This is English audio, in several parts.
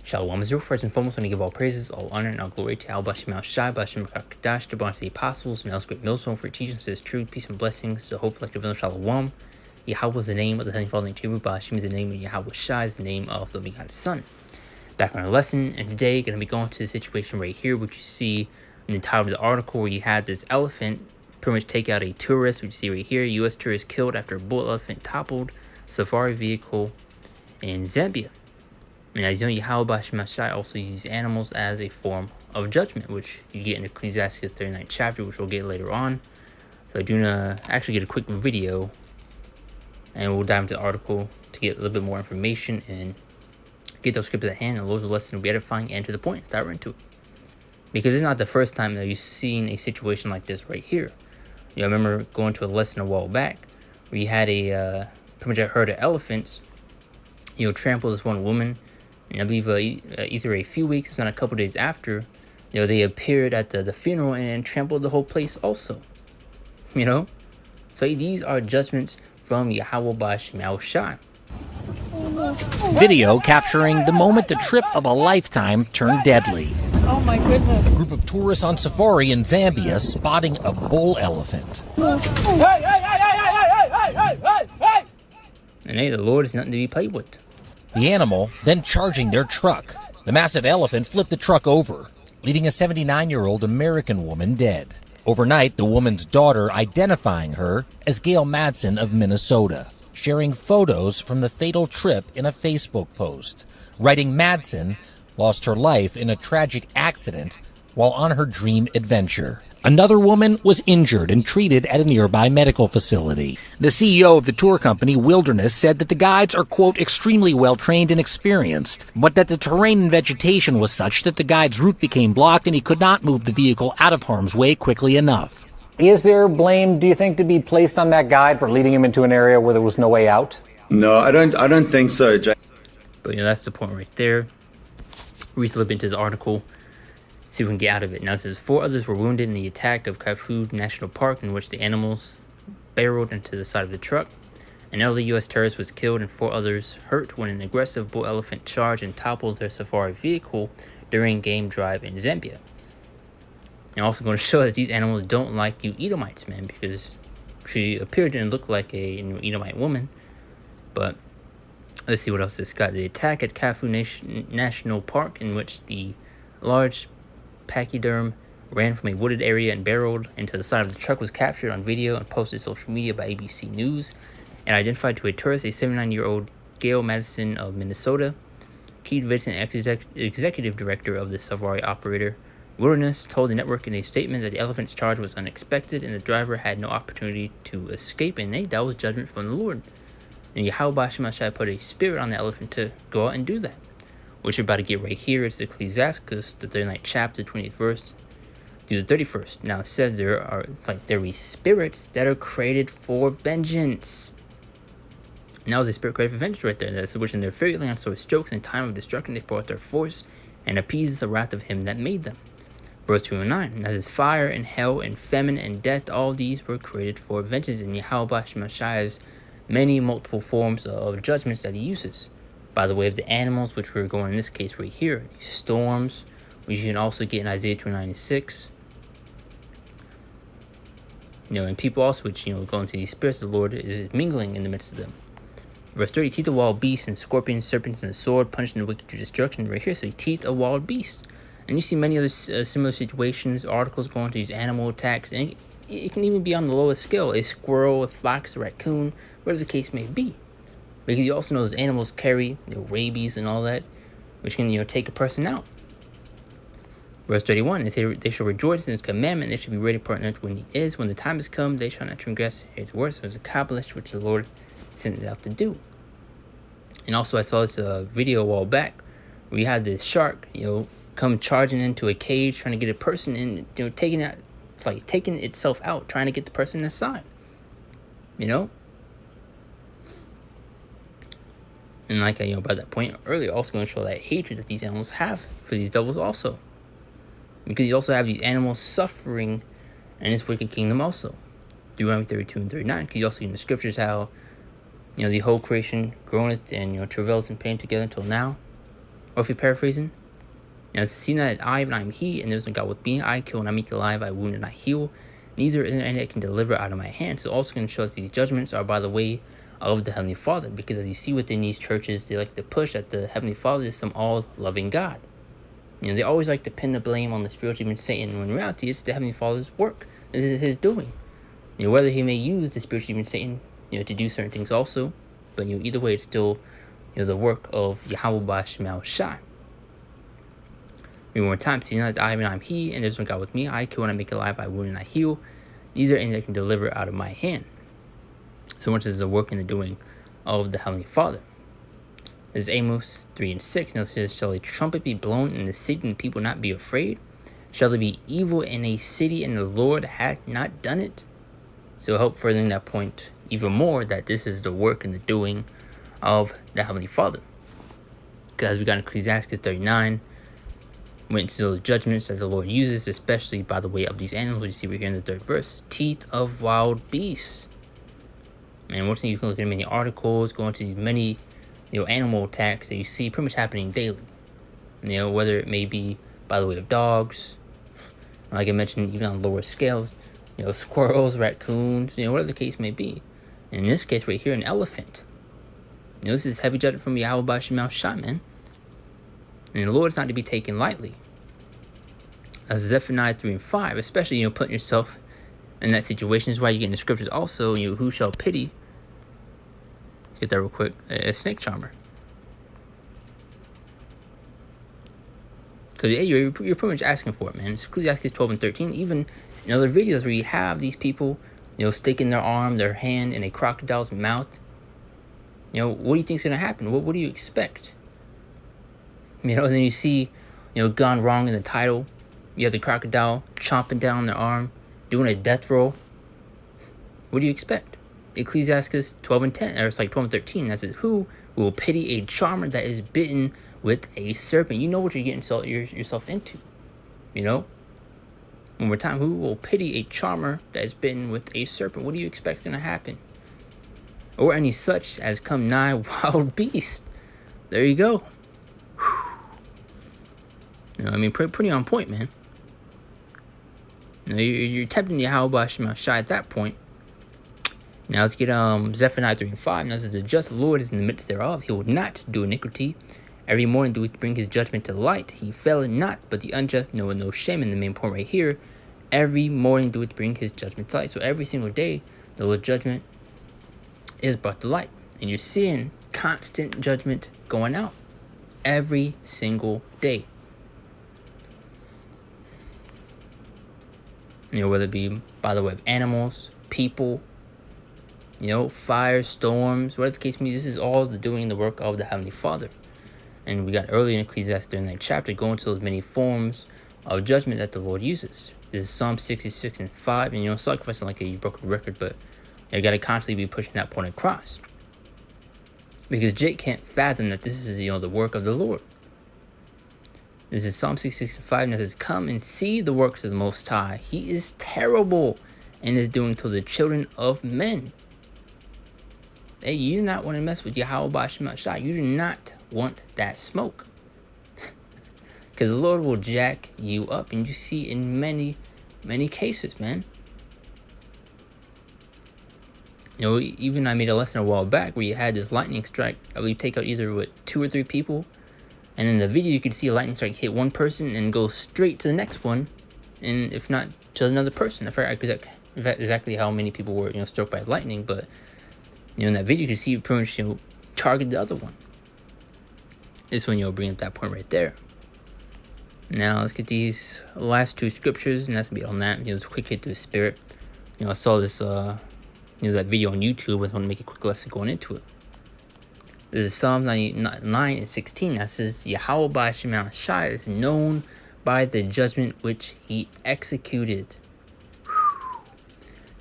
Shalom Israel. First and foremost, I want to give all praises, all honor, and all glory to Al Bashim Al Shai, Bashim Kadash, to belong to the apostles, and else great millstone for teaching us his truth, peace, and blessings. The whole collective of Shalom. Yahweh is the name of the Heavenly Father in Hebrew. Bashim is the name of Yahweh Shai, is the name of the begotten Son. Back on our lesson, and today going to be going to the situation right here, which you see in the title of the article, where you had this elephant pretty much take out a tourist, which you see right here. U.S. tourist killed after a bull elephant toppled safari vehicle in Zambia. And as you know, Yahweh Bashim Shai also uses animals as a form of judgment, which you get in Ecclesiastes 39th chapter, which we'll get later on. So I do actually get a quick video, and we'll dive into the article to get a little bit more information and get those scripts at hand. And Lord's lesson will be edifying and to the point. Dive right into it. Because it's not the first time that you've seen a situation like this right here. You know, I remember going to a lesson a while back where you had a pretty much a herd of elephants, trample this one woman. And I believe either a few weeks, if not a couple days after, they appeared at the funeral and trampled the whole place also. So these are judgments from Yahweh Bashim Shai. Video capturing the moment the trip of a lifetime turned deadly. Oh my goodness. A group of tourists on safari in Zambia spotting a bull elephant. And hey, the Lord is nothing to be played with. The animal then charging their truck. The massive elephant flipped the truck over, leaving a 79-year-old American woman dead. Overnight, the woman's daughter identifying her as Gail Madsen of Minnesota, sharing photos from the fatal trip in a Facebook post, writing Madsen lost her life in a tragic accident while on her dream adventure. Another woman was injured and treated at a nearby medical facility. The CEO of the tour company, Wilderness, said that the guides are, quote, extremely well-trained and experienced, but that the terrain and vegetation was such that the guide's route became blocked and he could not move the vehicle out of harm's way quickly enough. Is there blame, do you think, to be placed on that guide for leading him into an area where there was no way out? No, I don't think so, Jay. But that's the point right there. Read a little bit into this article, see if we can get out of it. Now it says 4 others were wounded in the attack of Kafue National Park, in which the animals barreled into the side of the truck. An elderly U.S. tourist was killed and 4 others hurt when an aggressive bull elephant charged and toppled their safari vehicle during a game drive in Zambia. And also going to show that these animals don't like you Edomites, man, because she appeared and looked like a Edomite woman. But let's see what else this got. The attack at Kafue National Park, in which the large pachyderm ran from a wooded area and barreled into the side of the truck, was captured on video and posted to social media by ABC News and identified to a tourist, a 79-year-old Gail Madsen of Minnesota. Keith Vincent, executive director of the safari operator Wilderness, told the network in a statement that the elephant's charge was unexpected and the driver had no opportunity to escape, and that was judgment from the Lord. And Yahweh Bashim Shai put a spirit on the elephant to go out and do that. What you're about to get right here is Ecclesiastes, the 39th chapter, 20th verse through the 31st. Now it says there be spirits that are created for vengeance. Now there's a spirit created for vengeance right there. That's which in their fairy land, so it strokes in time of destruction they pour out their force and appeases the wrath of him that made them. Verse 209. Now there's fire and hell and famine and death. All these were created for vengeance. And Yahweh Bashim Shai has many multiple forms of judgments that he uses. By the way of the animals, which we're going in this case right here, these storms, which you can also get in Isaiah 29:6. And people also, which go into these spirits, the Lord is mingling in the midst of them. Verse 30, teeth of wild beasts and scorpions, serpents, and the sword, punishing the wicked to destruction. Right here, so teeth of wild beasts. And you see many other similar situations, articles going to these animal attacks, and it can even be on the lowest scale, a squirrel, a fox, a raccoon, whatever the case may be. Because you also know those animals carry rabies and all that, which can take a person out. Verse 31, they shall rejoice in his commandment, they shall be ready to partner when he is. When the time has come, they shall not transgress his words. It was accomplished, which the Lord sent it out to do. And also I saw this video a while back where you had this shark, come charging into a cage, trying to get a person in, taking it, it's like taking itself out, trying to get the person inside. And like by that point earlier, also going to show that hatred that these animals have for these devils also. Because you also have these animals suffering in this wicked kingdom also. Deuteronomy 32 and 39. Because you also see in the scriptures how, the whole creation groaneth and, travails in pain together until now. Or if you're paraphrasing, now, see that I am he, and there's no God with me. I kill and I make alive, I wound and I heal. Neither is there any that can deliver out of my hand. So also going to show that these judgments are by the way of the Heavenly Father. Because as you see within these churches, they like to push that the Heavenly Father is some all-loving God. They always like to pin the blame on the spiritual demon Satan, when in reality it's the Heavenly Father's work. This is his doing. Whether he may use the spiritual demon Satan, to do certain things also. But either way, it's still the work of Yahweh Ba'Shem Shai. One more time, see that I am he, and there's no God with me. I kill and I make alive, I wound and I heal. These are any that can deliver out of my hand. So much as the work and the doing of the Heavenly Father. There's Amos 3 and 6. Now it says, shall a trumpet be blown in the city and the people not be afraid? Shall there be evil in a city and the Lord hath not done it? So help furthering that point even more, that this is the work and the doing of the Heavenly Father. Because as we got in Ecclesiastes 39, went into those judgments that the Lord uses, especially by the way of these animals. You see right here in the 3rd verse, teeth of wild beasts. Man, one thing you can look at many articles, go into these many, animal attacks that you see pretty much happening daily. Whether it may be by the way of dogs, like I mentioned, even on lower scales, squirrels, raccoons, whatever the case may be. And in this case right here, an elephant. This is heavy judgment from Yahweh Ba'Shem Shai, man. And the Lord is not to be taken lightly. As Zephaniah 3 and 5, especially, putting yourself in that situation is why you get in the scriptures also, who shall pity, let's get that real quick, a snake charmer. Because you're pretty much asking for it, man. It's Ecclesiastes 12 and 13. Even in other videos where you have these people, sticking their arm, their hand in a crocodile's mouth. What do you think is going to happen? What do you expect? And then you see, gone wrong in the title. You have the crocodile chomping down their arm, doing a death roll. What do you expect? Ecclesiastes 12 and 10, or it's like 12 and 13. That says, who will pity a charmer that is bitten with a serpent? You know what you're getting yourself into. One more time, who will pity a charmer that is bitten with a serpent? What do you expect is going to happen? Or any such as come nigh wild beast. There you go. Pretty on point, man. You're tempting Yahweh Ba'Shem Shai at that point. Now let's get Zephaniah 3 and 5. Now it says, the just Lord is in the midst thereof. He will not do iniquity. Every morning do we bring his judgment to light. He faileth not, but the unjust knoweth no shame. In the main point right here, every morning do we bring his judgment to light. So every single day, the Lord's judgment is brought to light. And you're seeing constant judgment going out every single day. Whether it be by the way of animals, people, fire, storms, whatever the case may be, this is all the doing the work of the Heavenly Father. And we got earlier in Ecclesiastes in that chapter, going to those many forms of judgment that the Lord uses. This is Psalm 66 and 5, and sacrificing like you broke the record, but you got to constantly be pushing that point across. Because Jake can't fathom that this is, the work of the Lord. This is Psalm 66 and 5, and it says, come and see the works of the Most High. He is terrible and is doing to the children of men. Hey, you do not want to mess with Yahweh Ba'Shem Shai. You do not want that smoke. Because the Lord will jack you up. And you see in many, many cases, man. Even I made a lesson a while back where you had this lightning strike. I believe take out either 2 or 3 people. And in the video, you could see a lightning strike hit one person and go straight to the next one. And if not, to another person. I forgot exactly how many people were, struck by lightning. But, in that video, you could see it pretty much, target the other one. This one, bring up that point right there. Now, let's get these last 2 scriptures. And that's going to be on that. It's a quick hit to the spirit. I saw this, that video on YouTube. I want to make a quick lesson going into it. This is Psalms 99 and 16. That says, Yahweh Ba'Shem Shai is known by the judgment which he executed.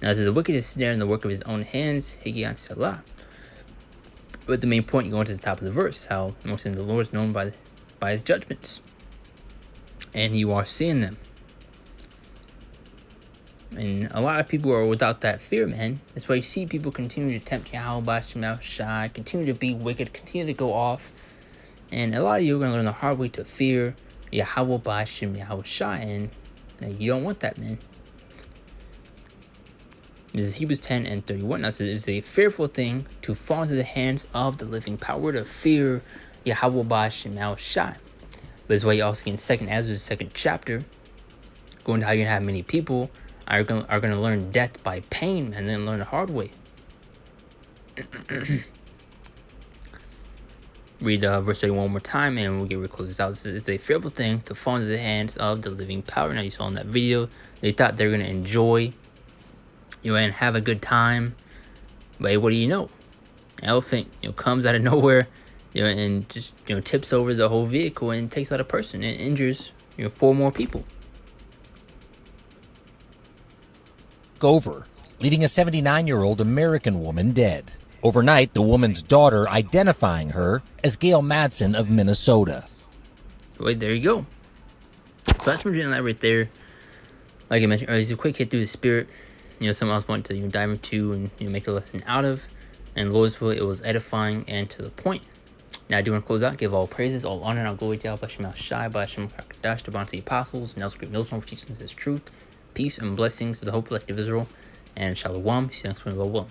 Now, the wicked is snare in the work of his own hands, Higgaion Selah. But the main point, going to the top of the verse, how most of the Lord is known by his judgments. And you are seeing them. And a lot of people are without that fear, man. That's why you see people continue to tempt Yahweh Ba'Shem Shai, continue to be wicked, continue to go off, And a lot of you are going to learn the hard way to fear Yahweh Ba'ashem Yahweh Shai, and you don't want that, man. This is Hebrews 10 and 31. Now, it says, it's a fearful thing to fall into the hands of the living power, to fear Yahweh Ba'ashem Yahweh Shai. But this is why you also get in 2nd Ezra, the 2nd chapter, going to how you're going to have many people are going to learn death by pain and then learn the hard way. Read verse 31 one more time and we'll get ready to close this out. This is, it's a fearful thing to fall into the hands of the living power. Now, you saw in that video, they thought they were going to enjoy, and have a good time. But hey, what do you know? An elephant, comes out of nowhere, and just, tips over the whole vehicle and takes out a person and injures, 4 more people. Over, leaving a 79-year-old American woman dead. Overnight, the woman's daughter identifying her as Gail Madsen of Minnesota. Wait, there you go. So that's what we're doing that right there. Like I mentioned earlier, it's a quick hit through the spirit. Someone else wanted to dive into and make a lesson out of. And Lord's will, it was edifying and to the point. Now I do want to close out, give all praises, all honor, and all glory to Yahweh Ba'ashem Shai, Ba'ashem Kakadash, to Bonsi Apostles, and else great millstone for teaching this truth. Peace and blessings to the whole collective Israel. And Shalom. See you next one.